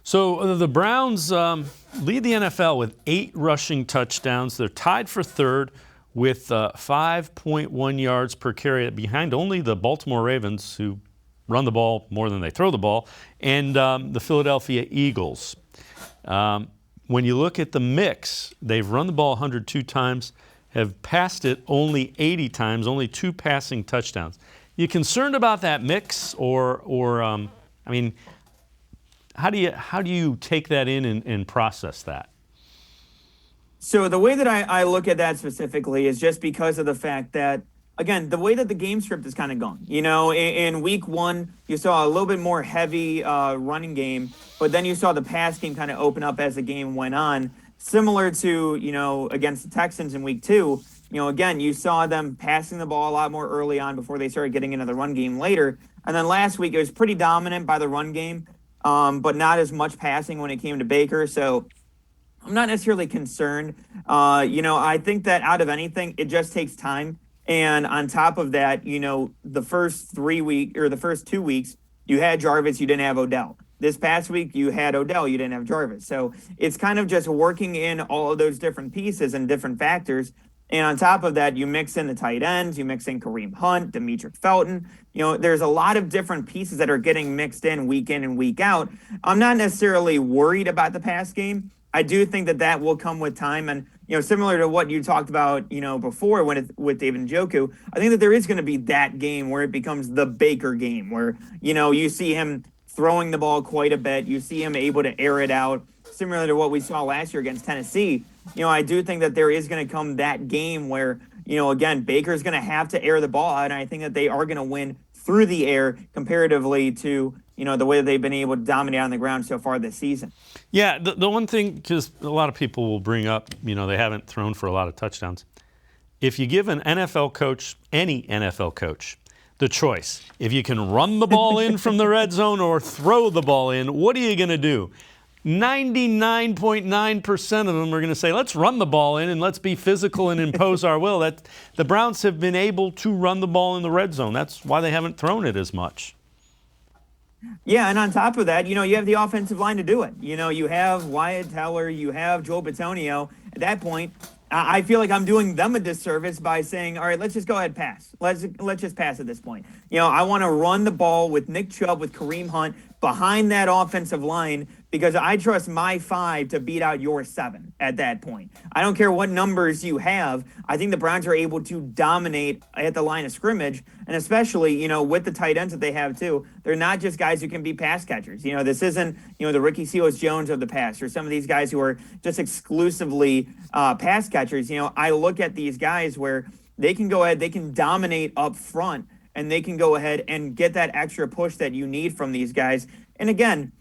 So the Browns lead the NFL with 8 rushing touchdowns. They're tied for third with 5.1 yards per carry, behind only the Baltimore Ravens, who run the ball more than they throw the ball, and the Philadelphia Eagles. When you look at the mix, they've run the ball 102 times, have passed it only 80 times, only 2 passing touchdowns. You concerned about that mix, or I mean, how do you take that in and process that? So the way that I look at that specifically is just because of the fact that, again, the way that the game script is kind of gone. You know, in week 1, you saw a little bit more heavy running game, but then you saw the pass game kind of open up as the game went on. Similar to, you know, against the Texans in week 2, you know, again, you saw them passing the ball a lot more early on before they started getting into the run game later. And then last week, it was pretty dominant by the run game, but not as much passing when it came to Baker. So I'm not necessarily concerned. You know, I think that out of anything, it just takes time. And on top of that, you know, the first 2 weeks, you had Jarvis, you didn't have Odell. This past week, you had Odell, you didn't have Jarvis. So it's kind of just working in all of those different pieces and different factors. And on top of that, you mix in the tight ends, you mix in Kareem Hunt, Demetric Felton. You know, there's a lot of different pieces that are getting mixed in and week out. I'm not necessarily worried about the pass game. I do think that will come with time. And, you know, similar to what you talked about, you know, before with David Njoku, I think that there is going to be that game where it becomes the Baker game where, you know, you see him throwing the ball quite a bit. You see him able to air it out, similar to what we saw last year against Tennessee. You know, I do think that there is going to come that game where, you know, again, Baker's going to have to air the ball out, and I think that they are going to win through the air comparatively to, you know, the way that they've been able to dominate on the ground so far this season. Yeah, the one thing, because a lot of people will bring up, you know, they haven't thrown for a lot of touchdowns. If you give an NFL coach, any NFL coach, the choice, if you can run the ball in from the red zone or throw the ball in, what are you going to do? 99.9% of them are going to say, let's run the ball in and let's be physical and impose our will. The Browns have been able to run the ball in the red zone. That's why they haven't thrown it as much. Yeah, and on top of that, you know, you have the offensive line to do it. You know, you have Wyatt Teller, you have Joel Bitonio. At that point, I feel like I'm doing them a disservice by saying, all right, let's just go ahead and pass. Let's just pass at this point. You know, I want to run the ball with Nick Chubb, with Kareem Hunt behind that offensive line because I trust my 5 to beat out your 7 at that point. I don't care what numbers you have. I think the Browns are able to dominate at the line of scrimmage, and especially, you know, with the tight ends that they have too. They're not just guys who can be pass catchers. You know, this isn't, you know, the Ricky Seals-Jones of the past or some of these guys who are just exclusively pass catchers. You know, I look at these guys where they can go ahead, they can dominate up front, and they can go ahead and get that extra push that you need from these guys. And again,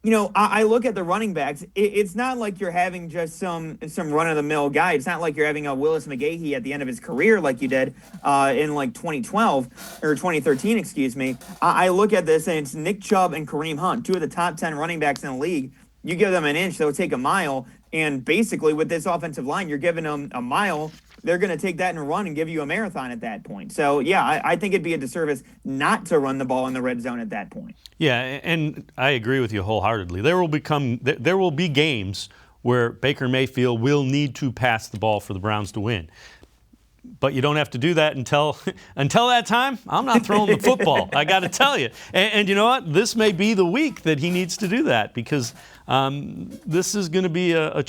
you know, I look at the running backs. It's not like you're having just some run-of-the-mill guy. It's not like you're having a Willis McGahee at the end of his career like you did in like 2012 or 2013, excuse me. I look at this, and it's Nick Chubb and Kareem Hunt, 2 of the top 10 running backs in the league. You give them an inch, they'll take a mile. And basically, with this offensive line, you're giving them a mile. They're going to take that and run and give you a marathon at that point. So, yeah, I think it'd be a disservice not to run the ball in the red zone at that point. Yeah, and I agree with you wholeheartedly. There will be games where Baker Mayfield will need to pass the ball for the Browns to win. But you don't have to do that until that time. I'm not throwing the football. I got to tell you. And you know what? This may be the week that he needs to do that because this is going to be a